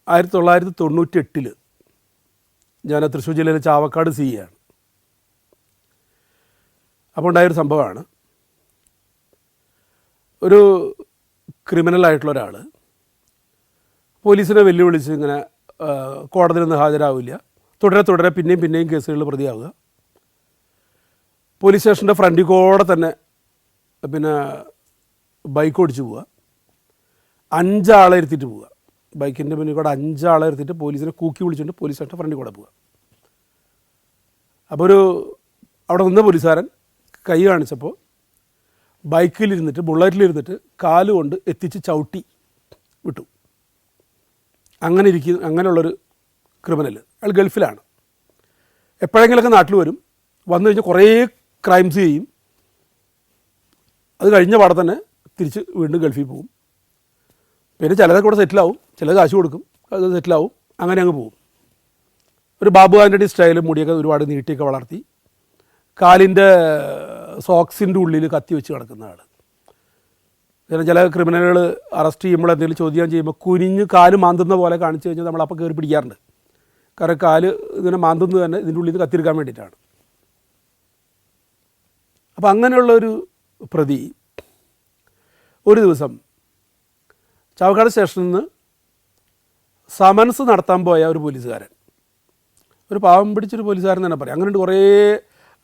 1998 ഞാൻ തൃശ്ശൂർ ജില്ലയിലെ ചാവക്കാട് സിയാണ്. അപ്പോൾ ഉണ്ടായൊരു സംഭവമാണ്, ഒരു ക്രിമിനലായിട്ടുള്ള ഒരാൾ പോലീസിനെ വെല്ലുവിളിച്ച് ഇങ്ങനെ കോടതിയിൽ നിന്ന് ഹാജരാവില്ല, തുടരെ പിന്നെയും കേസുകളിൽ പ്രതിയാവുക, പോലീസ് സ്റ്റേഷൻ്റെ ഫ്രണ്ടിൽ കൂടെ തന്നെ പിന്നെ ബൈക്ക് ഓടിച്ച് പോവുക, 5 ആളെ ഇരുത്തിയിട്ട് പോവുക, ബൈക്കിൻ്റെ മുന്നിൽ കൂടെ 5 ആളെ ഇരുത്തിയിട്ട് പോലീസിനെ കൂക്കി വിളിച്ചുകൊണ്ട് പോലീസ് സ്റ്റേഷൻ്റെ ഫ്രണ്ടിൽ കൂടെ പോവുക. അപ്പോൾ അവിടെ നിന്ന് പോലീസുകാരൻ കൈ കാണിച്ചപ്പോൾ ബൈക്കിലിരുന്നിട്ട് ബുള്ളറ്റിലിരുന്നിട്ട് കാലുകൊണ്ട് എത്തിച്ച് ചവിട്ടി വിട്ടു. അങ്ങനെയുള്ളൊരു ക്രിമിനൽ, അയാൾ ഗൾഫിലാണ്. എപ്പോഴെങ്കിലൊക്കെ നാട്ടിൽ വന്നു കഴിഞ്ഞാൽ കുറേ ക്രൈംസ് ചെയ്യും, അത് കഴിഞ്ഞ പാടെ തന്നെ തിരിച്ച് വീണ്ടും ഗൾഫിൽ പോകും. പിന്നെ ചിലതൊക്കെ കൂടെ സെറ്റിലാവും, ചിലത് കാശ് കൊടുക്കും, അത് സെറ്റിലാവും, അങ്ങനെ അങ്ങ് പോകും. ഒരു ബാബു ആൻ്റണി സ്റ്റൈൽ മുടിയൊക്കെ ഒരുപാട് നീട്ടിയൊക്കെ വളർത്തി, കാലിൻ്റെ സോക്സിൻ്റെ ഉള്ളിൽ കത്തി വെച്ച് കിടക്കുന്ന ആൾ. ചില ക്രിമിനലുകൾ അറസ്റ്റ് ചെയ്യുമ്പോൾ എന്തെങ്കിലും ചോദ്യം ചെയ്യുമ്പോൾ കുനിഞ്ഞ് കാല് മാന്തുന്ന പോലെ കാണിച്ചു കഴിഞ്ഞാൽ നമ്മളപ്പോൾ കയറി പിടിക്കാറുണ്ട്. കാരണം കാല് ഇങ്ങനെ മാന്തുന്നത് തന്നെ ഇതിൻ്റെ ഉള്ളിൽ നിന്ന് കത്തിയെടുക്കാൻ വേണ്ടിയിട്ടാണ്. അപ്പോൾ അങ്ങനെയുള്ളൊരു പ്രതി ഒരു ദിവസം ചാവക്കാട് സ്റ്റേഷനിൽ നിന്ന് സമൻസ് നടത്താൻ പോയ ഒരു പോലീസുകാരൻ, ഒരു പാവം പിടിച്ചൊരു പോലീസുകാരൻ തന്നെ പറയാം. അങ്ങനെയുണ്ട്, കുറേ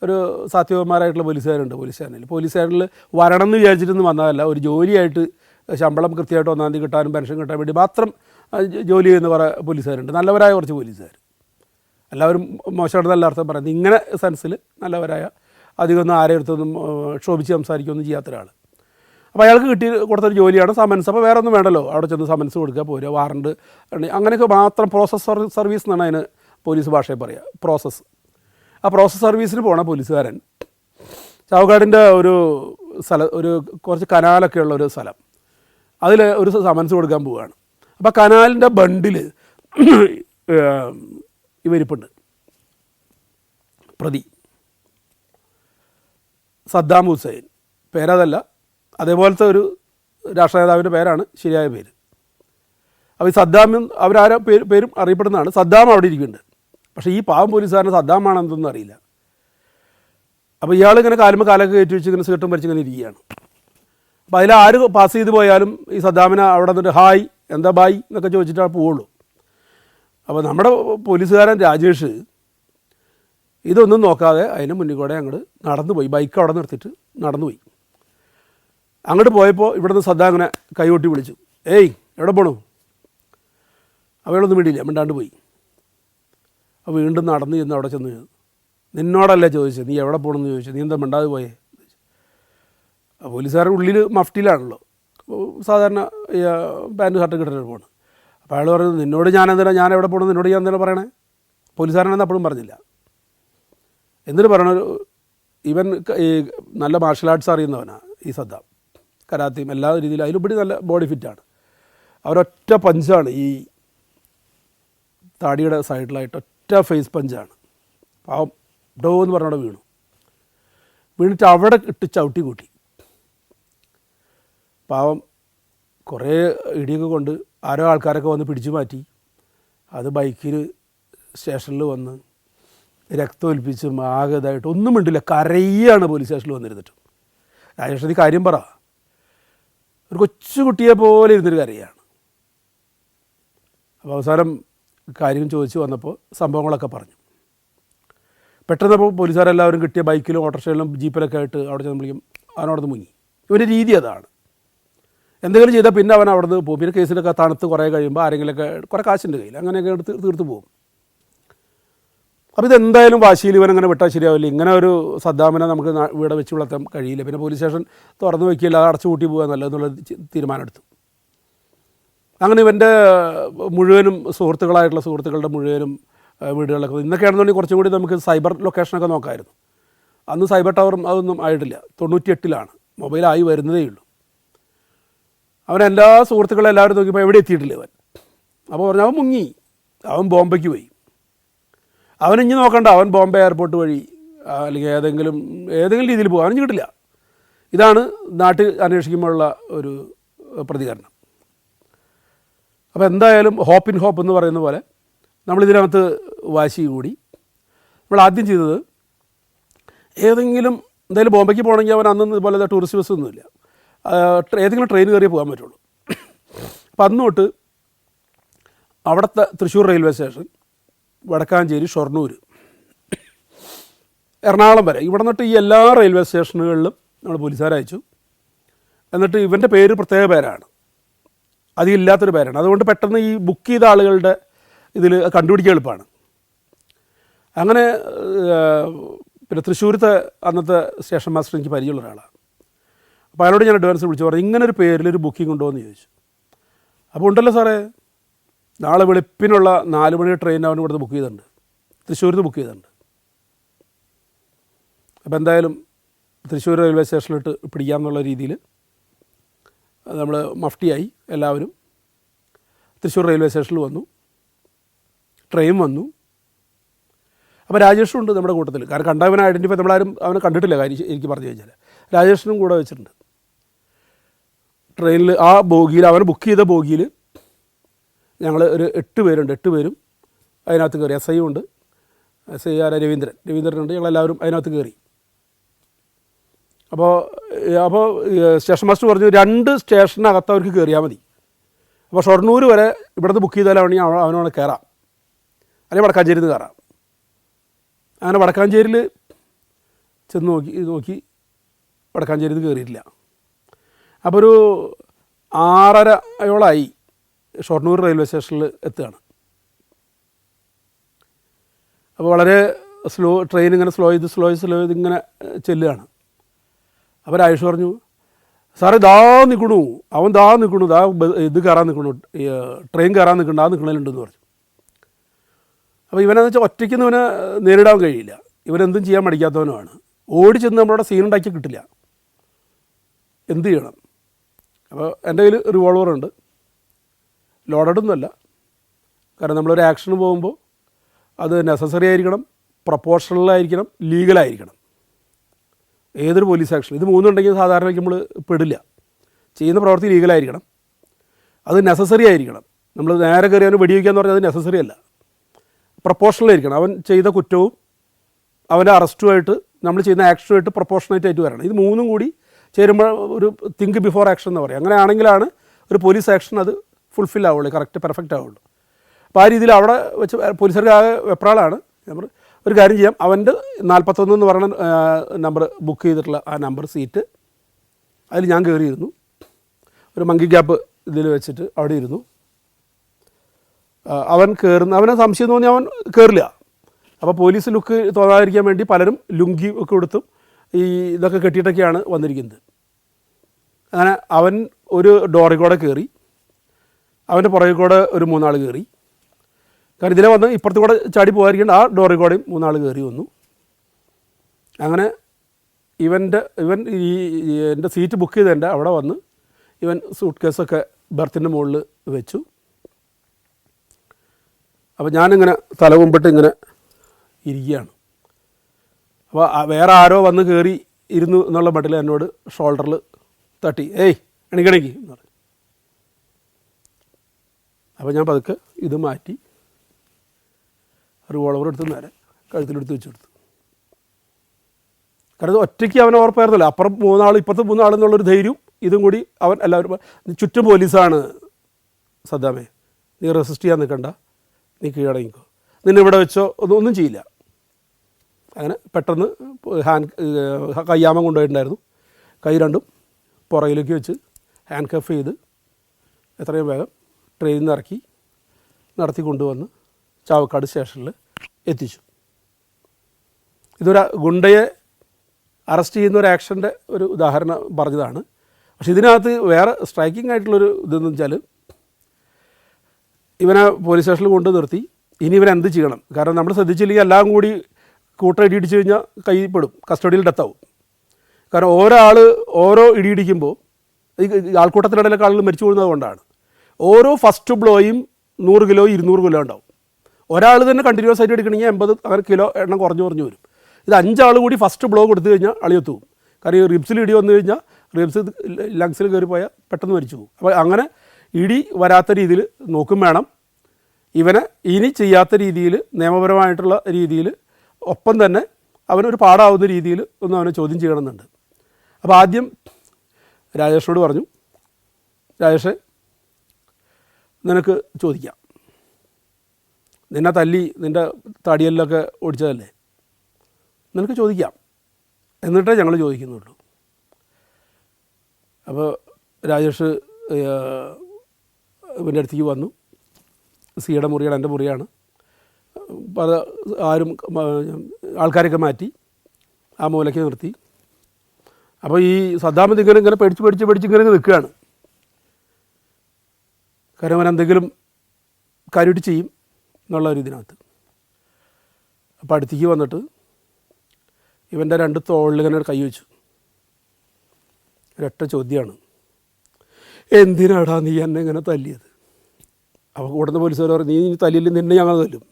ഒരു സാത്വികന്മാരായിട്ടുള്ള പോലീസുകാരുണ്ട് പോലീസ് സ്റ്റേഷനിൽ വരണം എന്ന് വിചാരിച്ചിട്ടൊന്നും വന്നതല്ല, ഒരു ജോലിയായിട്ട് ശമ്പളം കൃത്യമായിട്ട് 1-ാം തീയതി കിട്ടാനും പെൻഷൻ കിട്ടാൻ വേണ്ടി മാത്രം ജോലി ചെയ്യുന്ന കുറേ പോലീസുകാരുണ്ട്, നല്ലവരായ കുറച്ച് പോലീസുകാർ. എല്ലാവരും മോശമാണെന്നല്ല അർത്ഥം പറയുന്നത്, ഇങ്ങനെ സെൻസിൽ നല്ലവരായ, അധികമൊന്നും ആരെയും അടുത്തൊന്നും ക്ഷോഭിച്ച് സംസാരിക്കുകയൊന്നും ചെയ്യാത്ത ഒരാൾ. അപ്പോൾ അയാൾക്ക് കൊടുത്തൊരു ജോലിയാണ് സമൻസ്. അപ്പോൾ വേറെ ഒന്നും വേണ്ടല്ലോ, അവിടെ ചെന്ന് സമൻസ് കൊടുക്കുക, പോരുക, വാറണ്ട്, അങ്ങനെയൊക്കെ മാത്രം. പ്രോസസ് സർവീസ് എന്നാണ് അതിന് പോലീസ് ഭാഷയിൽ പറയുക, പ്രോസസ്സ്. ആ പ്രോസസ് സർവീസിന് പോണ പോലീസുകാരൻ ചാവക്കാടിൻ്റെ ഒരു കുറച്ച് കനാലൊക്കെ ഉള്ള ഒരു സ്ഥലം, അതിൽ ഒരു സമൻസ് കൊടുക്കാൻ പോവുകയാണ്. അപ്പോൾ കനാലിൻ്റെ ബണ്ടിൽ ഇവരിപ്പുണ്ട്, പ്രതി സദ്ദാം ഹുസൈൻ, പേരതല്ല, അതേപോലത്തെ ഒരു രാഷ്ട്രീയ നേതാവിൻ്റെ പേരാണ് ശരിയായ പേര്. അപ്പോൾ ഈ സദ്ദാമും പേരും അറിയപ്പെടുന്നതാണ്. സദ്ദാം അവിടെ ഇരിക്കുന്നുണ്ട്, പക്ഷേ ഈ പാവം പോലീസുകാരന് സദ്ദാമാണെന്നൊന്നും അറിയില്ല. അപ്പോൾ ഇയാളിങ്ങനെ കാലൊക്കെ കയറ്റി വെച്ച് ഇങ്ങനെ സീട്ടും വരച്ചിങ്ങനെ ഇരിക്കുകയാണ്. അപ്പോൾ അതിൽ ആര് പാസ് ചെയ്ത് പോയാലും ഈ സദ്ദാമിനെ അവിടെ നിന്നിട്ട് ഹായ്, എന്താ ബായ് എന്നൊക്കെ ചോദിച്ചിട്ടാണ് പോവുള്ളൂ. അപ്പോൾ നമ്മുടെ പോലീസുകാരൻ രാജേഷ് ഇതൊന്നും നോക്കാതെ അതിന് മുന്നിൽ കൂടെ അങ്ങോട്ട് നടന്നു പോയി, ബൈക്ക് അവിടെ നിർത്തിയിട്ട് നടന്നുപോയി. അങ്ങോട്ട് പോയപ്പോൾ ഇവിടുന്ന് സദ്ദാം അങ്ങനെ കൈകൊട്ടി വിളിച്ചു, ഏയ് എവിടെ പോണു? അവളൊന്നും വേണ്ടിയില്ല, മിണ്ടാണ്ട് പോയി. അപ്പോൾ വീണ്ടും നടന്ന് ചെന്ന് അവിടെ ചെന്ന്, നിന്നോടല്ലേ ചോദിച്ചത്, നീ എവിടെ പോകണമെന്ന് ചോദിച്ചു, നീ എന്താ മിണ്ടാതെ പോയേ? പോലീസുകാരുടെ ഉള്ളിൽ മഫ്റ്റിയിലാണല്ലോ, സാധാരണ പാൻറ്റ് ഷർട്ട് കിട്ടുന്ന പോകണം. അപ്പോൾ അയാൾ പറയുന്നത്, നിന്നോട് ഞാൻ എവിടെ പോകണം, നിന്നോട് ഞാൻ എന്തെങ്കിലും പറയണേ? പോലീസുകാരനെന്ന് അപ്പോഴും പറഞ്ഞില്ല. എന്നിട്ട് പറയണ, ഇവൻ ഈ നല്ല മാർഷൽ ആർട്സ് അറിയുന്നവനാണ് ഈ സദ്ദാം, കരാത്തയും എല്ലാ രീതിയിലും, അതിലുപരി നല്ല ബോഡി ഫിറ്റാണ്. അവരൊറ്റ പഞ്ചാണ്, ഈ താടിയുടെ സൈഡിലായിട്ട് ഒറ്റ ഫേസ് പഞ്ചാണ്. പാവം ഡോ എന്ന് പറഞ്ഞവിടെ വീണിട്ട് അവിടെ ഇട്ട് ചവിട്ടി കൂട്ടി. പാവം കുറേ ഇടിയൊക്കെ കൊണ്ട് ആരോ ആൾക്കാരൊക്കെ വന്ന് പിടിച്ചു മാറ്റി. അത് ബൈക്കിൽ സ്റ്റേഷനിൽ വന്ന് രക്തമൊലിപ്പിച്ച് ആകതായിട്ട് ഒന്നും മിണ്ടില്ല, കരയാണ് പോലീസ് സ്റ്റേഷനിൽ വന്നിരുന്നിട്ട്. രാജേഷ് കാര്യം പറ, ഒരു കൊച്ചുകുട്ടിയെ പോലെ ഇരുന്നൊരു കരയാണ്. അപ്പോൾ അവസാനം കാര്യം ചോദിച്ചു വന്നപ്പോൾ സംഭവങ്ങളൊക്കെ പറഞ്ഞു. പെട്ടെന്നപ്പോൾ പോലീസുകാരെല്ലാവരും കിട്ടിയ ബൈക്കിലും ഓട്ടോറിക്ഷയിലും ജീപ്പിലൊക്കെ ആയിട്ട് അവിടെ ചെന്ന് വിളിക്കും, അവനവിടുന്ന് മുങ്ങി. ഇവൻ്റെ രീതി അതാണ്, എന്തെങ്കിലും ചെയ്താൽ പിന്നെ അവൻ അവിടെ നിന്ന് പോകും. പിന്നെ കേസിലൊക്കെ തണുത്ത് കുറേ കഴിയുമ്പോൾ ആരെങ്കിലുമൊക്കെ കുറേ കാശിൻ്റെ കയ്യിൽ അങ്ങനെയൊക്കെ എടുത്ത് തീർത്ത് പോകും. അപ്പോൾ ഇതെന്തായാലും വാശിയിൽ ഇവനങ്ങനെ വിട്ടാൽ ശരിയാവില്ല. ഇങ്ങനെ ഒരു സദ്ദാമിനെ നമുക്ക് ഇവിടെ വെച്ച് വളർത്താൻ കഴിയില്ല. പിന്നെ പോലീസ് സ്റ്റേഷൻ തുറന്നു വയ്ക്കില്ല, അത് അടച്ചു കൂട്ടി പോകുക നല്ലതെന്നുള്ള തീരുമാനമെടുത്തു. അങ്ങനെ ഇവൻ്റെ മുഴുവനും സുഹൃത്തുക്കളുടെ മുഴുവനും വീടുകളിലൊക്കെ, ഇന്നൊക്കെയാണെന്നുണ്ടെങ്കിൽ കുറച്ചും കൂടി നമുക്ക് സൈബർ ലൊക്കേഷനൊക്കെ നോക്കാമായിരുന്നു. അന്ന് സൈബർ ടവറും അതൊന്നും ആയിട്ടില്ല, 98 മൊബൈലായി വരുന്നതേ ഉള്ളൂ. അവനെല്ലാ സുഹൃത്തുക്കളും എല്ലാവരും നോക്കിയപ്പോൾ എവിടെ എത്തിയിട്ടില്ല ഇവൻ. അപ്പോൾ പറഞ്ഞു, അവൻ മുങ്ങി, അവൻ ബോംബെക്ക് പോയി. അവനിഞ്ഞ് നോക്കണ്ട, അവൻ ബോംബെ എയർപോർട്ട് വഴി അല്ലെങ്കിൽ ഏതെങ്കിലും രീതിയിൽ പോകും, അവനിഞ്ഞ് കിട്ടില്ല. ഇതാണ് നാട്ടിൽ അന്വേഷിക്കുമ്പോഴുള്ള ഒരു പ്രതികരണം. അപ്പോൾ എന്തായാലും ഹോപ്പ് ഇൻ ഹോപ്പ് എന്ന് പറയുന്ന പോലെ നമ്മളിതിനകത്ത് വാശി കൂടി നമ്മൾ ആദ്യം ചെയ്തത് എന്തായാലും ബോംബെക്ക് പോകണമെങ്കിൽ അവൻ അന്ന് ഇതുപോലെ ടൂറിസ്റ്റ് ബസ് ഒന്നുമില്ല, ഏതെങ്കിലും ട്രെയിൻ കയറിയേ പോകാൻ പറ്റുള്ളൂ. അപ്പം അന്ന് തൊട്ട് അവിടുത്തെ തൃശ്ശൂർ റെയിൽവേ സ്റ്റേഷൻ, വടക്കാഞ്ചേരി, ഷൊർണൂർ, എറണാകുളം വരെ ഇവിടെ നിന്നിട്ട് ഈ എല്ലാ റെയിൽവേ സ്റ്റേഷനുകളിലും നമ്മൾ പോലീസുകാരെ അയച്ചു. എന്നിട്ട് ഇവൻ്റെ പേര് പ്രത്യേക പേരാണ്, അധികം ഇല്ലാത്തൊരു പേരാണ്. അതുകൊണ്ട് പെട്ടെന്ന് ഈ ബുക്ക് ചെയ്ത ആളുകളുടെ ഇതിൽ കണ്ടുപിടിക്കാൻ എളുപ്പമാണ്. അങ്ങനെ പിന്നെ തൃശ്ശൂരത്തെ അന്നത്തെ സ്റ്റേഷൻ മാസ്റ്റർ എനിക്ക് പരിചയമുള്ള ഒരാളാണ്. അപ്പോൾ അയാളോട് ഞാൻ അഡ്വാൻസ് വിളിച്ച് പറഞ്ഞു, ഇങ്ങനൊരു പേരിലൊരു ബുക്കിംഗ് ഉണ്ടോ എന്ന് ചോദിച്ചു. അപ്പോൾ ഉണ്ടല്ലോ സാറേ, നാളെ വെളുപ്പിനുള്ള 4 മണി ട്രെയിൻ അവൻ ഇവിടുന്ന് ബുക്ക് ചെയ്തിട്ടുണ്ട്, തൃശ്ശൂരിൽ നിന്ന് ബുക്ക് ചെയ്തിട്ടുണ്ട്. അപ്പോൾ എന്തായാലും തൃശ്ശൂർ റെയിൽവേ സ്റ്റേഷനിലിട്ട് പിടിക്കാമെന്നുള്ള രീതിയിൽ നമ്മൾ മഫ്റ്റിയായി എല്ലാവരും. തൃശ്ശൂർ റെയിൽവേ സ്റ്റേഷനിൽ വന്നു, ട്രെയിൻ വന്നു. അപ്പോൾ രാജേഷും ഉണ്ട് നമ്മുടെ കൂട്ടത്തിൽ. കാരണം കണ്ടവനെ ഐഡൻറ്റിഫൈ, നമ്മളാരും അവനെ കണ്ടിട്ടില്ല കാര്യം എനിക്ക് പറഞ്ഞു കഴിഞ്ഞാൽ. രാജേഷിനും കൂടെ വെച്ചിട്ടുണ്ട് ട്രെയിനിൽ. ആ ബോഗിയിൽ, അവനെ ബുക്ക് ചെയ്ത ബോഗിയിൽ ഞങ്ങൾ ഒരു 8 പേരുണ്ട്. 8 പേരും അതിനകത്ത് കയറി. SI ഉണ്ട്, SI രവീന്ദ്രനുണ്ട്. ഞങ്ങളെല്ലാവരും അതിനകത്ത് കയറി. അപ്പോൾ സ്റ്റേഷൻ മാസ്റ്റർ പറഞ്ഞു 2 സ്റ്റേഷനകത്ത് അവർക്ക് കയറിയാൽ മതി. അപ്പോൾ ഷൊർണൂർ വരെ ഇവിടുന്ന് ബുക്ക് ചെയ്താലാണെങ്കിൽ അവനോട് കയറാം, അല്ലെങ്കിൽ വടക്കാഞ്ചേരിയിൽ നിന്ന് കയറാം. അങ്ങനെ വടക്കാഞ്ചേരിയിൽ ചെന്ന് നോക്കി വടക്കാഞ്ചേരിയിൽ നിന്ന് കയറിയിട്ടില്ല. അപ്പോൾ ഒരു 6:30 ഷൊർണൂർ റെയിൽവേ സ്റ്റേഷനിൽ എത്തുകയാണ്. അപ്പോൾ വളരെ ട്രെയിൻ ഇങ്ങനെ സ്ലോ ചെയ്ത് ഇങ്ങനെ ചെല്ലുകയാണ്. അപ്പോൾ രാജേഷ് പറഞ്ഞു, സാറേ നിൽക്കണു, അവൻ നിൽക്കണു, ഇത് കയറാൻ നിൽക്കണു, ട്രെയിൻ കയറാൻ നിൽക്കണ്ട, നിൽക്കണേലുണ്ടെന്ന് പറഞ്ഞു. അപ്പോൾ ഇവനെന്ന് വെച്ചാൽ ഒറ്റയ്ക്കൊന്നും ഇവനെ നേരിടാൻ കഴിയില്ല, ഇവനെന്തും ചെയ്യാൻ മടിക്കാത്തവനുമാണ്. ഓടി ചെന്ന് നമ്മളവിടെ സീനുണ്ടാക്കി കിട്ടില്ല, എന്ത് ചെയ്യണം? അപ്പോൾ എൻ്റെ കയ്യിൽ റിവോൾവറുണ്ട്, ലോഡഡൊന്നുമല്ല. കാരണം നമ്മളൊരു ആക്ഷന് പോകുമ്പോൾ അത് നെസസറി ആയിരിക്കണം, പ്രൊപ്പോർഷണലായിരിക്കണം, ലീഗലായിരിക്കണം. ഏതൊരു പോലീസ് ആക്ഷൻ, ഇത് 3 ഉണ്ടെങ്കിൽ സാധാരണ നമ്മൾ പെടില്ല. ചെയ്യുന്ന പ്രവൃത്തി ലീഗലായിരിക്കണം, അത് നെസസറി ആയിരിക്കണം. നമ്മൾ നേരെ കയറി അവന് വെടിവെക്കാന്ന് പറഞ്ഞാൽ അത് നെസസറി അല്ല, പ്രൊപ്പോർഷണലായിരിക്കണം. അവൻ ചെയ്ത കുറ്റവും അവൻ്റെ അറസ്റ്റുമായിട്ട് നമ്മൾ ചെയ്യുന്ന ആക്ഷനുമായിട്ട് പ്രൊപ്പോർഷണേറ്റ് ആയിട്ട് വരണം. ഇത് 3 കൂടി ചേരുമ്പോൾ ഒരു തിങ്ക് ബിഫോർ ആക്ഷൻ എന്ന് പറയും. അങ്ങനെ ആണെങ്കിലാണ് ഒരു പോലീസ് ആക്ഷൻ അത് ഫുൾഫിൽ ആവുള്ളൂ, കറക്റ്റ് പെർഫെക്റ്റ് ആവുള്ളൂ. അപ്പോൾ ആ രീതിയിൽ അവിടെ വെച്ച് പോലീസുകാർക്ക് ആകെ വെപ്രാളാണ്. നമ്മൾ ഒരു കാര്യം ചെയ്യാം, അവൻ്റെ 41 എന്ന് പറയുന്ന നമ്പർ ബുക്ക് ചെയ്തിട്ടുള്ള ആ നമ്പർ സീറ്റ്, അതിൽ ഞാൻ കയറിയിരുന്നു. ഒരു മങ്കി ഗ്യാപ്പ് ഇതിൽ വെച്ചിട്ട് അവിടെ ഇരുന്നു. അവൻ അവനെ സംശയം തോന്നി അവൻ കയറില്ല. അപ്പോൾ പോലീസ് ലുക്ക് തോന്നാതിരിക്കാൻ വേണ്ടി പലരും ലുങ്കി ഒക്കെ കൊടുത്തും ഈ ഇതൊക്കെ കെട്ടിയിട്ടൊക്കെയാണ് വന്നിരിക്കുന്നത്. അങ്ങനെ അവൻ ഒരു ഡോറിൽ കൂടെ കയറി, അവൻ്റെ പുറകിൽ കൂടെ ഒരു 3 ആൾ കയറി. കാരണം ഇതിലെ വന്ന് ഇപ്പുറത്ത് കൂടെ ചാടി പോകാതിരിക്കേണ്ട ആ ഡോറിൽ കൂടെയും 3 ആൾ കയറി വന്നു. അങ്ങനെ ഇവൻ എൻ്റെ സീറ്റ് ബുക്ക് ചെയ്തതിൻ്റെ അവിടെ വന്ന് ഇവൻ സൂട്ട് കേസൊക്കെ ബർത്തിൻ്റെ മുകളിൽ വെച്ചു. അപ്പോൾ ഞാനിങ്ങനെ തല കുമ്പിട്ട് ഇങ്ങനെ ഇരിക്കുകയാണ്. അപ്പോൾ വേറെ ആരോ വന്ന് കയറി ഇരുന്നു എന്നുള്ള മട്ടിൽ എന്നോട് ഷോൾഡറിൽ തട്ടി, എണിക്കണിക്ക് എന്ന് പറഞ്ഞു. അപ്പോൾ ഞാൻ പതുക്കെ ഇത് മാറ്റി റിവോൾവർ എടുത്ത് നേരെ കഴുത്തിലെടുത്ത് വെച്ച് കൊടുത്തു. കാരണം ഇത് ഒറ്റയ്ക്ക് അവനെ ഉറപ്പായിരുന്നല്ലോ, അപ്പുറം 3 ആൾ ഇപ്പുറത്ത് 3 ആളെന്നുള്ളൊരു ധൈര്യവും ഇതും കൂടി അവൻ എല്ലാവരും ചുറ്റും പോലീസാണ്. സദ്ദാമേ, നീ റെസിസ്റ്റ് ചെയ്യാൻ നിൽക്കണ്ട, നീ കീഴടങ്ങിക്കോ, നിന്നെ ഇവിടെ വെച്ചോ ഒന്നും ചെയ്യില്ല. അങ്ങനെ പെട്ടെന്ന് കയ്യാമം കൊണ്ടുപോയിട്ടുണ്ടായിരുന്നു. കൈ രണ്ടും പുറകിലേക്ക് വെച്ച് ഹാൻഡ് കഫ് ചെയ്ത് എത്രയും വേഗം ട്രെയിനിൽ നിന്ന് ഇറക്കി നടത്തി കൊണ്ടുവന്ന് ചാവക്കാട് സ്റ്റേഷനിൽ എത്തിച്ചു. ഇതൊരു ഗുണ്ടയെ അറസ്റ്റ് ചെയ്യുന്ന ഒരു ആക്ഷൻ്റെ ഒരു ഉദാഹരണം പറഞ്ഞതാണ്. പക്ഷേ ഇതിനകത്ത് വേറെ സ്ട്രൈക്കിംഗ് ആയിട്ടുള്ളൊരു ഇതെന്ന് വെച്ചാൽ, ഇവനെ പോലീസ് സ്റ്റേഷനിൽ കൊണ്ട് നിർത്തി. ഇനി ഇവൻ എന്ത് ചെയ്യണം? കാരണം നമ്മൾ ശ്രദ്ധിച്ചില്ലെങ്കിൽ എല്ലാം കൂടി കൂട്ടം ഇടിയിടിച്ച് കഴിഞ്ഞാൽ കൈപ്പെടും, കസ്റ്റഡിയിൽ ഡെത്താവും. കാരണം ഓരോ ഇടിയിടിക്കുമ്പോൾ ഈ ആൾക്കൂട്ടത്തിനിടയിലൊക്കെ ആളുകൾ മരിച്ചു പോകുന്നത് കൊണ്ടാണ്. ഓരോ ഫസ്റ്റ് ബ്ലോയും 100 കിലോ 200 കിലോ ഉണ്ടാവും. ഒരാൾ തന്നെ കണ്ടിന്യൂസ് ആയിട്ട് എടുക്കണമെങ്കിൽ 80 കിലോ എണ്ണം കുറഞ്ഞു വരും. ഇത് 5 ആൾ കൂടി ഫസ്റ്റ് ബ്ലോ കൊടുത്തു കഴിഞ്ഞാൽ അളിയത്തു പോകും. കാരണം ഈ റിബ്സിൽ ഇടി വന്നു കഴിഞ്ഞാൽ റിബ്സ് ലങ്സിൽ കയറി പോയാൽ പെട്ടെന്ന് മരിച്ചു പോകും. അപ്പോൾ അങ്ങനെ ഇ ഡി വരാത്ത രീതിയിൽ നോക്കും വേണം. ഇവനെ ഇനി ചെയ്യാത്ത രീതിയിൽ നിയമപരമായിട്ടുള്ള രീതിയിൽ ഒപ്പം തന്നെ അവനൊരു പാടാവുന്ന രീതിയിൽ ഒന്ന് അവനെ ചോദ്യം ചെയ്യണമെന്നുണ്ട്. അപ്പോൾ ആദ്യം രാജേഷിനോട് പറഞ്ഞു, രാജേഷ് നിനക്ക് ചോദിക്കാം, നിന്നെ തല്ലി നിൻ്റെ തടിയെല്ലൊക്കെ ഓടിച്ചതല്ലേ, നിനക്ക് ചോദിക്കാം, എന്നിട്ടേ ഞങ്ങൾ ചോദിക്കുന്നുള്ളൂ. അപ്പോൾ രാജേഷ് ഇവൻ്റെ അടുത്തേക്ക് വന്നു. സിയുടെ മുറിയാണ്, എൻ്റെ മുറിയാണ്. പല ആൾക്കാരൊക്കെ മാറ്റി ആ മൂലയ്ക്ക് നിർത്തി. അപ്പോൾ ഈ സദ്ദാം ഇങ്ങനെ പേടിച്ച് ഇങ്ങനെ നിൽക്കുകയാണ്. കാരണം അവൻ എന്തെങ്കിലും കാര്യമായിട്ട് ചെയ്യും എന്നുള്ള ഒരു ഇതിനകത്ത്. അപ്പോൾ അടുത്തേക്ക് വന്നിട്ട് ഇവൻ്റെ 2 തോളിലിങ്ങനെ കൈ വെച്ചു. ഒരൊറ്റ ചോദ്യമാണ്, എന്തിനാടാ നീ എന്നെ ഇങ്ങനെ തല്ലിയത്? അപ്പോൾ കൂടുന്ന പോലീസുകാർ പറഞ്ഞു, നീ തല്ലിയില്ല, നിന്നെ ഞങ്ങൾ തല്ലും.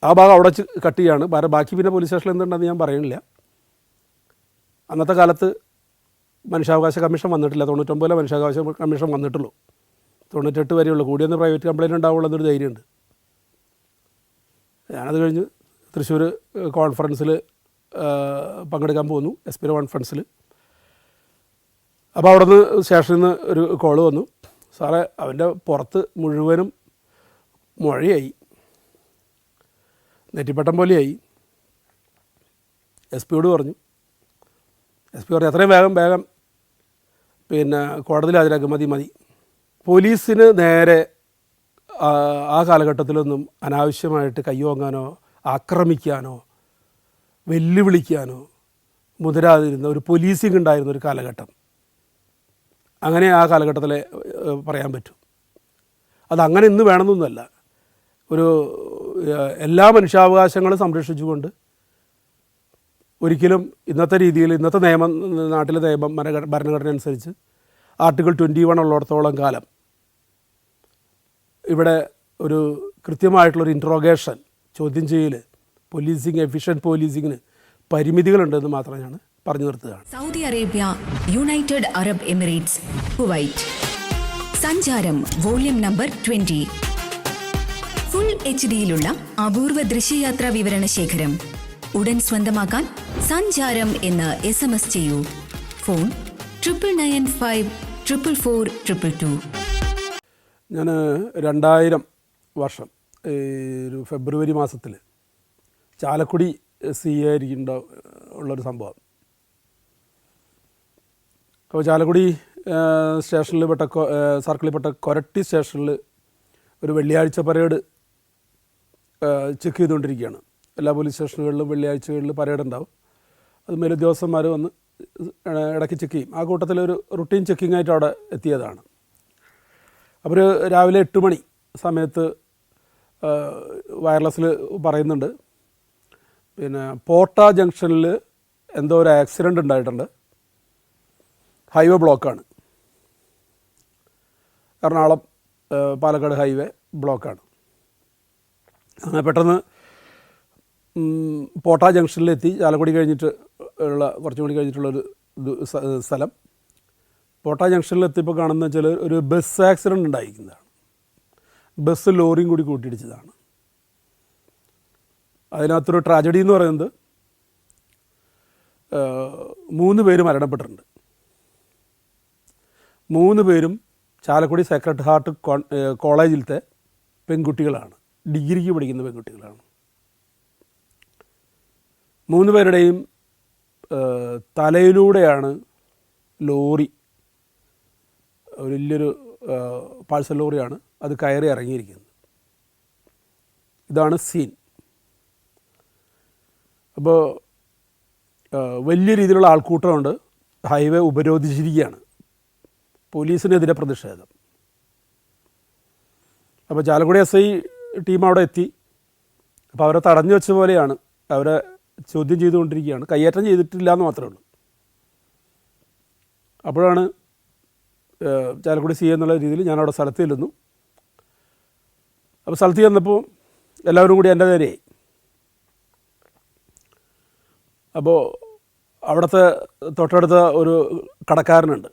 ആ ഭാഗം അവിടെ കട്ട് ചെയ്യാണ്. ബാക്കി പിന്നെ പോലീസ് സ്റ്റേഷനിൽ എന്തുണ്ടെന്ന് ഞാൻ പറയുന്നില്ല. അന്നത്തെ കാലത്ത് മനുഷ്യാവകാശ കമ്മീഷൻ വന്നിട്ടില്ല. 99 മനുഷ്യാവകാശ കമ്മീഷൻ വന്നിട്ടുള്ളൂ. 98 വരെയുള്ളൂ. കൂടിയൊന്ന് പ്രൈവറ്റ് കംപ്ലയിൻറ്റ് ഉണ്ടാവുള്ളൂ എന്നൊരു ധൈര്യമുണ്ട്. ഞാനത് കഴിഞ്ഞ് തൃശ്ശൂർ കോൺഫറൻസിൽ പങ്കെടുക്കാൻ പോന്നു, എസ് പി കോൺഫറൻസിൽ. അപ്പോൾ അവിടെ നിന്ന് സ്റ്റേഷനിൽ നിന്ന് ഒരു കോള് വന്നു, സാറേ അവൻ്റെ പുറത്ത് മുഴുവനും മുഴയായി, നെറ്റിപ്പട്ടം പോലെയായി. എസ് പിയോട് പറഞ്ഞു. എസ് പി പറഞ്ഞു എത്രയും വേഗം പിന്നെ കോടതിയിൽ ഹാജരാക്കും, മതി. പോലീസിന് നേരെ ആ കാലഘട്ടത്തിലൊന്നും അനാവശ്യമായിട്ട് കയ്യോങ്ങാനോ ആക്രമിക്കാനോ വെല്ലുവിളിക്കാനോ മുതിരാതിരുന്ന ഒരു പോലീസിങ് ഉണ്ടായിരുന്ന ഒരു കാലഘട്ടം. അങ്ങനെ ആ കാലഘട്ടത്തിലെ പറയാൻ പറ്റും. അതങ്ങനെ ഇന്ന് വേണമെന്നൊന്നുമല്ല. ഒരു എല്ലാ മനുഷ്യാവകാശങ്ങളും സംരക്ഷിച്ചുകൊണ്ട് ഒരിക്കലും ഇന്നത്തെ രീതിയിൽ ഇന്നത്തെ നിയമം, നാട്ടിലെ നിയമം ഭരണഘടന അനുസരിച്ച് ആർട്ടിക്കിൾ 21 ഉള്ളിടത്തോളം കാലം ഇവിടെ ഒരു കൃത്യമായിട്ടുള്ളൊരു ഇൻട്രോഗേഷൻ, ചോദ്യം ചെയ്യൽ, പോലീസിങ്, എഫിഷ്യൻറ്റ് പോലീസിങ്ങിന് പരിമിതികളുണ്ടെന്ന് മാത്രം ഞാൻ പറഞ്ഞു നിർത്തുകയാണ്. Saudi Arabia, United Arab Emirates, Kuwait. സഞ്ചാരം വോള്യം നമ്പർ 20. ഫുൾ HD-യിലുള്ള അപൂർവ ദൃശ്യയാത്രാ വിവരണ ശേഖരം ഉടൻ സ്വന്തമാക്കാൻ സഞ്ചാരം എന്ന് SMS ചെയ്യൂ. ഫോൺ 9995444222. ഞാൻ 2000 വർഷം ഒരു ഫെബ്രുവരി മാസത്തിൽ ചാലക്കുടി CA ഉള്ളൊരു സംഭവം. അപ്പോൾ ചാലക്കുടി സ്റ്റേഷനിൽ സർക്കിളിൽപ്പെട്ട കൊരട്ടി സ്റ്റേഷനിൽ ഒരു വെള്ളിയാഴ്ച പരേഡ് ചെക്ക് ചെയ്തുകൊണ്ടിരിക്കുകയാണ്. എല്ലാ പോലീസ് സ്റ്റേഷനുകളിലും വെള്ളിയാഴ്ചകളിൽ പരേഡ് ഉണ്ടാവും. അത് മേലുദ്യോഗസ്ഥന്മാർ വന്ന് ഇടയ്ക്ക് ചെക്ക് ചെയ്യും. ആ കൂട്ടത്തിലൊരു റുട്ടീൻ ചെക്കിങ്ങായിട്ട് അവിടെ എത്തിയതാണ്. അവർ രാവിലെ 8 മണി സമയത്ത് വയർലെസ്സിൽ പറയുന്നുണ്ട്, പിന്നെ പോർട്ട ജംഗ്ഷനിൽ എന്തോ ഒരു ആക്സിഡൻ്റ് ഉണ്ടായിട്ടുണ്ട്, ഹൈവേ ബ്ലോക്കാണ്, എറണാകുളം പാലക്കാട് ഹൈവേ ബ്ലോക്കാണ്. അങ്ങനെ പെട്ടെന്ന് പോട്ട ജംഗ്ഷനിലെത്തി. ചാലക്കുടി കഴിഞ്ഞിട്ട് ഉള്ള കുറച്ചും കൂടി കഴിഞ്ഞിട്ടുള്ളൊരു സ്ഥലം. പോട്ട ജംഗ്ഷനിലെത്തിയപ്പോൾ കാണുന്ന വെച്ചാൽ ഒരു ബസ് ആക്സിഡൻ്റ് ഉണ്ടായിരിക്കുന്നതാണ്. ബസ് ലോറിയും കൂടി കൂട്ടിയിടിച്ചതാണ്. അതിനകത്തൊരു ട്രാജഡി എന്ന് പറയുന്നത് 3 പേര് മരണപ്പെട്ടിട്ടുണ്ട്. 3 പേരും ചാലക്കുടി സേക്രഡ് ഹാർട്ട് കോളേജിലത്തെ പെൺകുട്ടികളാണ്, ഡിഗ്രിക്ക് പഠിക്കുന്ന പെൺകുട്ടികളാണ്. 3 പേരുടെയും തലയിലൂടെയാണ് ലോറി, ഒരു വലിയൊരു പാഴ്സൽ ലോറിയാണ് അത് കയറി ഇറങ്ങിയിരിക്കുന്നത്. ഇതാണ് സീൻ. അപ്പോൾ വലിയ രീതിയിലുള്ള ആൾക്കൂട്ടമുണ്ട്. ഹൈവേ ഉപരോധിച്ചിരിക്കുകയാണ്. പോലീസിനെതിരെ പ്രതിഷേധം. അപ്പോൾ ചാലക്കുടി SI ടീം അവിടെ എത്തി. അപ്പോൾ അവരെ തടഞ്ഞു വെച്ച പോലെയാണ്, അവരെ ചോദ്യം ചെയ്തുകൊണ്ടിരിക്കുകയാണ്. കയ്യേറ്റം ചെയ്തിട്ടില്ല എന്ന് മാത്രമേ ഉള്ളൂ. അപ്പോഴാണ് ചാലക്കുടി CA എന്നുള്ള രീതിയിൽ ഞാനവിടെ സ്ഥലത്ത് ചെല്ലുന്നു. അപ്പോൾ സ്ഥലത്ത് ചെന്നപ്പോൾ എല്ലാവരും കൂടി എൻ്റെ നേരെയായി. അപ്പോൾ അവിടുത്തെ തൊട്ടടുത്ത ഒരു കടക്കാരനുണ്ട്.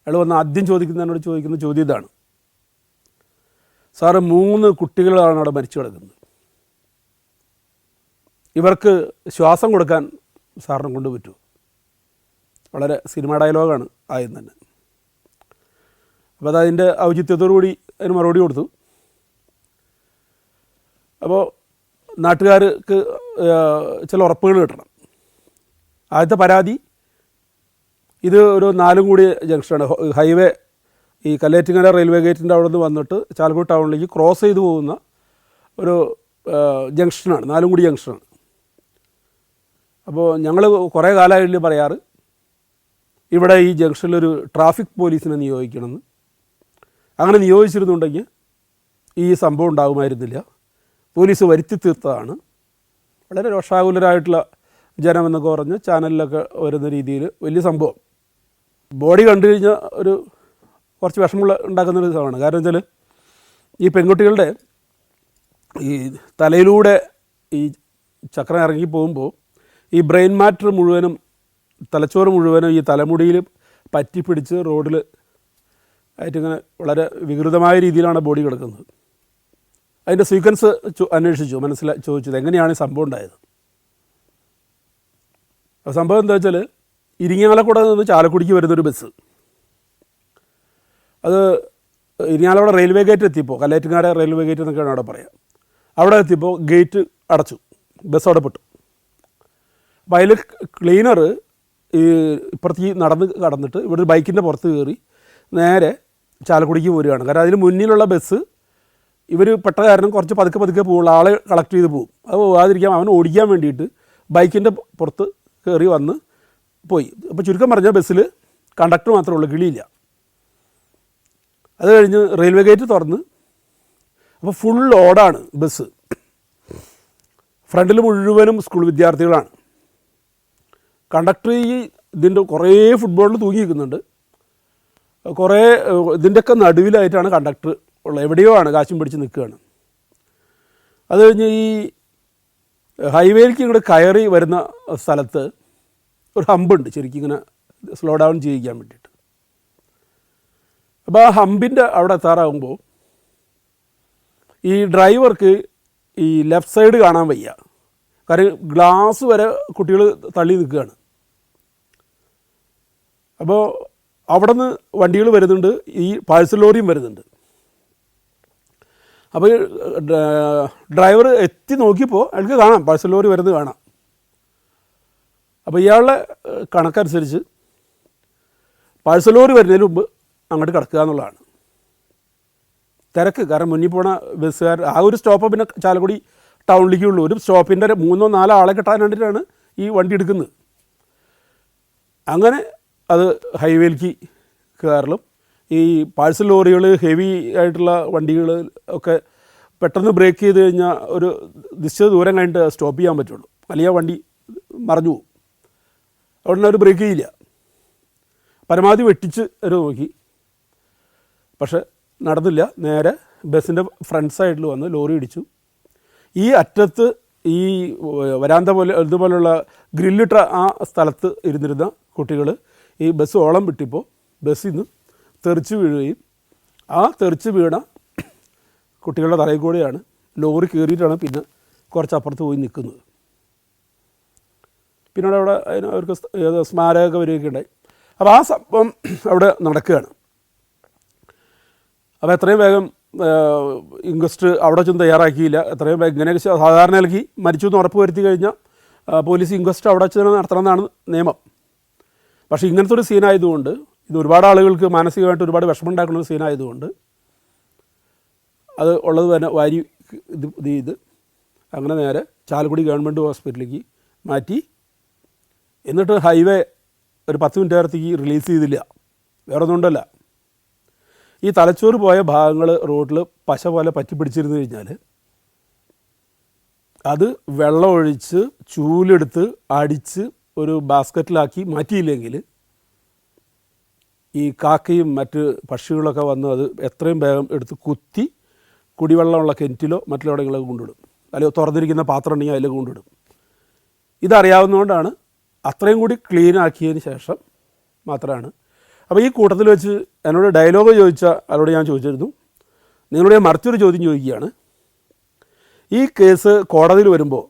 അയാൾ വന്ന് ആദ്യം ചോദിക്കുന്ന ചോദ്യം ഇതാണ്: സാറ് 3 കുട്ടികളാണ് അവിടെ മരിച്ചു കിടക്കുന്നത്, ഇവർക്ക് ശ്വാസം കൊടുക്കാൻ സാറിനെ കൊണ്ട് പറ്റുമോ? വളരെ സിനിമ ഡയലോഗാണ് ആദ്യം തന്നെ. അപ്പോൾ അതതിൻ്റെ ഔചിത്യത്തോടു കൂടി അതിന് മറുപടി കൊടുത്തു. അപ്പോൾ നാട്ടുകാർക്ക് ചില ഉറപ്പുകൾ കിട്ടണം. ആദ്യത്തെ പരാതി, ഇത് ഒരു 4 കൂടിയ ജംഗ്ഷനാണ്. ഹൈവേ ഈ കല്ലേറ്റിങ്ങര റെയിൽവേ ഗേറ്റിൻ്റെ അവിടെ നിന്ന് വന്നിട്ട് ചാലക്കുടി ടൗണിലേക്ക് ക്രോസ് ചെയ്ത് പോകുന്ന ഒരു ജംഗ്ഷനാണ്, 4 കൂടി ജംഗ്ഷനാണ്. അപ്പോൾ ഞങ്ങൾ കുറേ കാലമായിട്ട് പറയാറ് ഇവിടെ ഈ ജംഗ്ഷനിലൊരു ട്രാഫിക് പോലീസിനെ നിയോഗിക്കണമെന്ന്. അങ്ങനെ നിയോഗിച്ചിരുന്നുണ്ടെങ്കിൽ ഈ സംഭവം ഉണ്ടാകുമായിരുന്നില്ല. പോലീസ് വരുത്തി തീർത്തതാണ്. വളരെ രോഷാകുലരായിട്ടുള്ള ജനമെന്നൊക്കെ പറഞ്ഞ് ചാനലിലൊക്കെ വരുന്ന രീതിയിൽ വലിയ സംഭവം. ബോഡി കണ്ടു കഴിഞ്ഞാൽ ഒരു കുറച്ച് വിഷമമുള്ള ഉണ്ടാക്കുന്നൊരു സംഭവമാണ്. കാരണം വെച്ചാൽ ഈ പെൺകുട്ടികളുടെ ഈ തലയിലൂടെ ഈ ചക്രം ഇറങ്ങി പോകുമ്പോൾ ഈ ബ്രെയിൻ മാറ്റർ മുഴുവനും, തലച്ചോറ് മുഴുവനും ഈ തലമുടിയിൽ പറ്റിപ്പിടിച്ച് റോഡിൽ ആയിട്ടിങ്ങനെ വളരെ വികൃതമായ രീതിയിലാണ് ബോഡി കിടക്കുന്നത്. അതിൻ്റെ സീക്വൻസ് അന്വേഷിച്ചു, ചോദിച്ചത് എങ്ങനെയാണ് ഈ സംഭവം ഉണ്ടായത്. സംഭവം എന്താ വെച്ചാൽ ഇരിങ്ങാലക്കുട നിന്ന് ചാലക്കുടിക്ക് വരുന്നൊരു ബസ്, അത് ഇരിങ്ങാലക്കുട റെയിൽവേ ഗേറ്റ് എത്തിയപ്പോൾ, കല്ലേറ്റുങ്ങാര റെയിൽവേ ഗേറ്റ് എന്നൊക്കെയാണ് അവിടെ പറയാം, അവിടെ എത്തിയപ്പോൾ ഗേറ്റ് അടച്ചു, ബസ് അവിടെ പെട്ടു. അപ്പോൾ അതിൽ ക്ലീനർ ഈ ഇപ്പുറത്തേക്ക് കടന്നിട്ട് ഇവിടെ ഒരു ബൈക്കിൻ്റെ പുറത്ത് കയറി നേരെ ചാലക്കുടിക്ക് പോരുകയാണ്. കാരണം അതിന് മുന്നിലുള്ള ബസ് ഇവർ പെട്ട കാരണം കുറച്ച് പതുക്കെ പോകുള്ളൂ, ആളെ കളക്ട് ചെയ്ത് പോകും. അത് പോകാതിരിക്കാൻ അവൻ ഓടിക്കാൻ വേണ്ടിയിട്ട് ബൈക്കിൻ്റെ പുറത്ത് കയറി വന്ന് പോയി. അപ്പോൾ ചുരുക്കം പറഞ്ഞാൽ ബസ്സിൽ കണ്ടക്ടർ മാത്രമേ ഉള്ളൂ, കിളിയില്ല. അത് കഴിഞ്ഞ് റെയിൽവേ ഗേറ്റ് തുറന്ന് അപ്പോൾ ഫുൾ ലോഡാണ് ബസ്. ഫ്രണ്ടിൽ മുഴുവനും സ്കൂൾ വിദ്യാർത്ഥികളാണ്. കണ്ടക്ടർ ഈ ഇതിൻ്റെ കുറേ ഫുട്ബോളിൽ തൂങ്ങി നിൽക്കുന്നുണ്ട്. കുറേ ഇതിൻ്റെയൊക്കെ നടുവിലായിട്ടാണ് കണ്ടക്ടർ ഉള്ളത്. എവിടെയോ ആണ് കാശും പിടിച്ച് നിൽക്കുകയാണ്. അത് കഴിഞ്ഞ് ഈ ഹൈവേയിലേക്ക് ഇങ്ങോട്ട് കയറി വരുന്ന സ്ഥലത്ത് ഒരു ഹമ്പുണ്ട്, ശരിക്കും ഇങ്ങനെ സ്ലോ ഡൗൺ ചെയ്യിക്കാൻ വേണ്ടിയിട്ട്. അപ്പോൾ ആ ഹമ്പിൻ്റെ അവിടെ എത്താറാകുമ്പോൾ ഈ ഡ്രൈവർക്ക് ഈ ലെഫ്റ്റ് സൈഡ് കാണാൻ വയ്യ. കാരണം ഗ്ലാസ് വരെ കുട്ടികൾ തള്ളി നിൽക്കുകയാണ്. അപ്പോൾ അവിടെ നിന്ന് വണ്ടികൾ വരുന്നുണ്ട്, ഈ പാഴ്സൽ ലോറിയും വരുന്നുണ്ട്. അപ്പോൾ ഡ്രൈവർ എത്തി നോക്കിയപ്പോൾ അയാൾക്ക് കാണാം പാഴ്സൽ ലോറി വരുന്നത് കാണാം. അപ്പോൾ ഇയാളുടെ കണക്കനുസരിച്ച് പാഴ്സൽ ലോറി വരുന്നതിന് മുമ്പ് അങ്ങോട്ട് കിടക്കുക എന്നുള്ളതാണ് തിരക്ക്. കാരണം മുന്നിൽ പോണ ബസ്സുകാർ ആ ഒരു സ്റ്റോപ്പ് പിന്നെ ചാലക്കുടി ടൗണിലേക്കുള്ളൂ. ഒരു സ്റ്റോപ്പിൻ്റെ 3-4 ആളെ കിട്ടാൻ വേണ്ടിയിട്ടാണ് ഈ വണ്ടി എടുക്കുന്നത്. അങ്ങനെ അത് ഹൈവേയിലേക്ക് കയറലും ഈ പാഴ്സൽ ലോറികൾ, ഹെവി ആയിട്ടുള്ള വണ്ടികൾ ഒക്കെ പെട്ടെന്ന് ബ്രേക്ക് ചെയ്ത് കഴിഞ്ഞാൽ ഒരു നിശ്ചിത ദൂരം കഴിഞ്ഞിട്ട് സ്റ്റോപ്പ് ചെയ്യാൻ പറ്റുള്ളൂ, അല്ലെങ്കിൽ വണ്ടി മറിഞ്ഞു പോകും. അതുകൊണ്ട് അവർ ബ്രേക്ക് ചെയ്യില്ല. പരമാവധി വെട്ടിച്ച് ഒരു നോക്കി, പക്ഷെ നടന്നില്ല. നേരെ ബസ്സിൻ്റെ ഫ്രണ്ട് സൈഡിൽ വന്ന് ലോറി ഇടിച്ചു. ഈ അറ്റത്ത് ഈ വരാന്ത പോലെ ഇതുപോലുള്ള ഗ്രില്ലിട്ട ആ സ്ഥലത്ത് ഇരുന്നിരുന്ന കുട്ടികൾ ഈ ബസ് ഓളം വിട്ടിപ്പോൾ ബസ്സിൽ നിന്ന് തെറിച്ച് വീഴുകയും ആ തെറിച്ച് വീണ കുട്ടികളുടെ തലയിൽ കൂടെയാണ് ലോറി കയറിയിട്ടാണ് പിന്നെ കുറച്ചപ്പുറത്ത് പോയി നിൽക്കുന്നത്. പിന്നീട് അവിടെ അവർക്ക് സ്മാരകമൊക്കെ വരികയൊക്കെ ഉണ്ടായി. അപ്പോൾ ആ സംഭവം അവിടെ നടക്കുകയാണ്. അപ്പോൾ എത്രയും വേഗം ഇൻക്വസ്റ്റ് അവിടെ ചെന്ന് തയ്യാറാക്കിയില്ല. എത്രയും വേഗം ഇങ്ങനെ സാധാരണ നൽകി മരിച്ചു എന്ന് ഉറപ്പ് വരുത്തി കഴിഞ്ഞാൽ പോലീസ് ഇൻക്വസ്റ്റ് അവിടെ വെച്ച് തന്നെ നടത്തണമെന്നാണ് നിയമം. പക്ഷേ ഇങ്ങനത്തെ ഒരു സീനായതുകൊണ്ട്, ഇത് ഒരുപാട് ആളുകൾക്ക് മാനസികമായിട്ട് ഒരുപാട് വിഷമം ഉണ്ടാക്കുന്ന ഒരു സീനായതുകൊണ്ട് അത് ഉള്ളത് തന്നെ വാരി ഇത് ചെയ്ത് അങ്ങനെ നേരെ ചാലക്കുടി ഗവൺമെൻറ് ഹോസ്പിറ്റലിലേക്ക് മാറ്റി. എന്നിട്ട് ഹൈവേ ഒരു 10 മിനിറ്റ് നേരത്തേക്ക് റിലീസ് ചെയ്തില്ല. വേറെ ഒന്നുകൊണ്ടല്ല, ഈ തലച്ചോറ് പോയ ഭാഗങ്ങൾ റോഡിൽ പശ പോലെ പറ്റി പിടിച്ചിരുന്നു കഴിഞ്ഞാൽ അത് വെള്ളമൊഴിച്ച് ചൂലെടുത്ത് അടിച്ച് ഒരു ബാസ്ക്കറ്റിലാക്കി മാറ്റിയില്ലെങ്കിൽ ഈ കാക്കയും മറ്റ് പക്ഷികളൊക്കെ വന്ന് അത് എത്രയും വേഗം എടുത്ത് കുത്തി കുടിവെള്ളമുള്ള കിണറ്റിലോ മറ്റുള്ളവിടങ്ങളിലൊക്കെ കൊണ്ടുവിടും, അല്ലെങ്കിൽ തുറന്നിരിക്കുന്ന പാത്രം ഉണ്ടെങ്കിൽ അതിലേക്ക് കൊണ്ടുവിടും. ഇതറിയാവുന്നതുകൊണ്ടാണ് അത്രയും കൂടി ക്ലീൻ ആക്കിയതിന് ശേഷം മാത്രമാണ്. അപ്പോൾ ഈ കൂട്ടത്തിൽ വെച്ച് എന്നോട് ഡയലോഗ് ചോദിച്ച ആളോട് ഞാൻ ചോദിച്ചിരുന്നു, നിങ്ങളുടെ മറിച്ചൊരു ചോദ്യം ചോദിക്കുകയാണ്, ഈ കേസ് കോടതിയിൽ വരുമ്പോൾ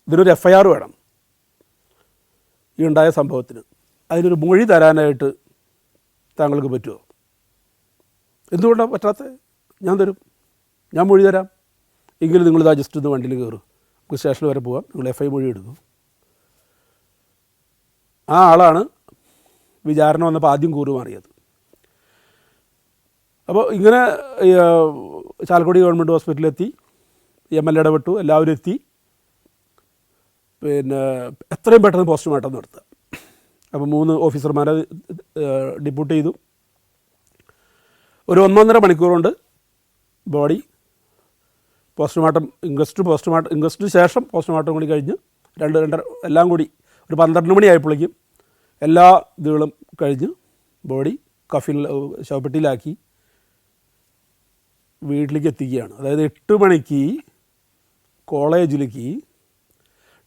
ഇതിനൊരു FIR വേണം, ഈ ഉണ്ടായ സംഭവത്തിന് അതിനൊരു മൊഴി തരാനായിട്ട് താങ്കൾക്ക് പറ്റുമോ? എന്തുകൊണ്ടാണ് പറ്റാത്തത്? ഞാൻ തരും, ഞാൻ മൊഴി തരാം. എങ്കിലും നിങ്ങളിതാ ജസ്റ്റ് ഒന്ന് വണ്ടിയിൽ കയറും, നമുക്ക് സ്റ്റേഷനിൽ വരെ പോകാം, നിങ്ങൾ FI മൊഴി എടുക്കും. ആ ആളാണ് വിചാരണ വന്നപ്പോൾ ആദ്യം കൂറുമാറിയത്. അപ്പോൾ ഇങ്ങനെ ചാലക്കുടി ഗവൺമെൻറ് ഹോസ്പിറ്റലിലെത്തി, MLA ഇടപെട്ടു, എല്ലാവരും എത്തി. പിന്നെ എത്രയും പെട്ടെന്ന് പോസ്റ്റ്മോർട്ടം നടത്തുക. അപ്പോൾ 3 ഓഫീസർമാരെ ഡിപ്യൂട്ട് ചെയ്തു. ഒരു 1.5 മണിക്കൂർ കൊണ്ട് ബോഡി ഇൻക്വസ്റ്റിന് ശേഷം പോസ്റ്റ്മോർട്ടം കൂടി കഴിഞ്ഞ് 2-2.5 എല്ലാം കൂടി ഒരു 12 മണിയായപ്പോഴേക്കും എല്ലാ ഇതുകളും കഴിഞ്ഞ് ബോഡി ശവപ്പെട്ടിയിലാക്കി വീട്ടിലേക്ക് എത്തിക്കുകയാണ്. അതായത് 8 മണിക്ക് കോളേജിലേക്ക്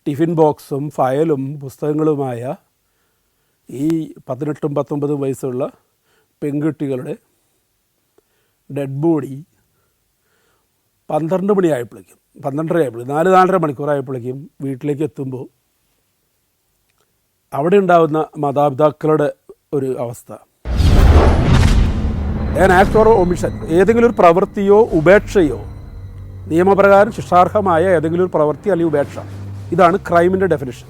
ടിഫിൻ ബോക്സും ഫയലും പുസ്തകങ്ങളുമായ ഈ 18-19 വയസ്സുള്ള പെൺകുട്ടികളുടെ ഡെഡ് ബോഡി 12 മണിയായപ്പോഴേക്കും 12:30 ആയപ്പോഴേക്കും 4-4.5 മണിക്കൂറായപ്പോഴേക്കും വീട്ടിലേക്ക് എത്തുമ്പോൾ അവിടെ ഉണ്ടാകുന്ന മാതാപിതാക്കളുടെ ഒരു അവസ്ഥ. ആൻ ആക്ട് ഓർ ഒമിഷൻ, ഏതെങ്കിലും ഒരു പ്രവൃത്തിയോ ഉപേക്ഷയോ, നിയമപ്രകാരം ശിക്ഷാർഹമായ ഏതെങ്കിലും ഒരു പ്രവൃത്തി അല്ലെങ്കിൽ ഉപേക്ഷ, ഇതാണ് ക്രൈമിൻ്റെ ഡെഫിനിഷൻ.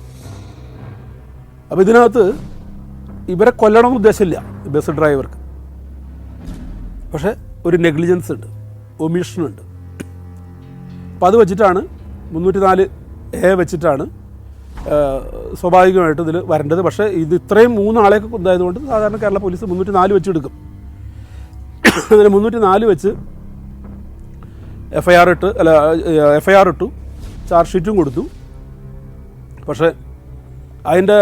അപ്പോൾ ഇതിനകത്ത് ഇവരെ കൊല്ലണമെന്ന് ഉദ്ദേശമില്ല ബസ് ഡ്രൈവർക്ക്, പക്ഷേ ഒരു നെഗ്ലിജൻസ് ഉണ്ട്, ഒമിഷനുണ്ട്. അപ്പോൾ അത് വെച്ചിട്ടാണ് 304A വെച്ചിട്ടാണ് സ്വാഭാവികമായിട്ട് ഇതിൽ വരേണ്ടത്. പക്ഷേ ഇത് ഇത്രയും 3 ആളെയൊക്കെ കൊണ്ടായതുകൊണ്ട് സാധാരണ കേരള പോലീസ് 304 വെച്ചെടുക്കും. അങ്ങനെ 304 വെച്ച് FIR ഇട്ടു, ചാർജ് ഷീറ്റും കൊടുത്തു. പക്ഷേ അതിൻ്റെ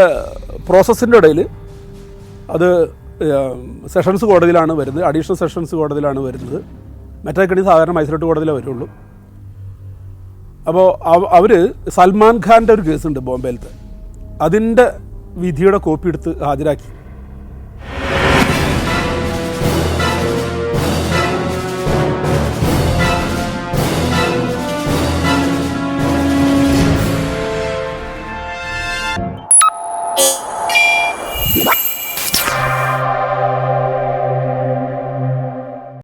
പ്രോസസ്സിൻ്റെ ഇടയിൽ അത് സെഷൻസ് കോടതിയിലാണ് വരുന്നത്, അഡീഷണൽ സെഷൻസ് കോടതിയിലാണ് വരുന്നത്. മറ്റേക്കടി സാധാരണ മജിസ്ട്രേറ്റ് കോടതിയിലേ വരുള്ളൂ. അപ്പോൾ അവർ സൽമാൻ ഖാൻ്റെ ഒരു കേസുണ്ട് ബോംബെയിലത്തെ, അതിൻ്റെ വിധിയുടെ കോപ്പി എടുത്ത് ഹാജരാക്കി.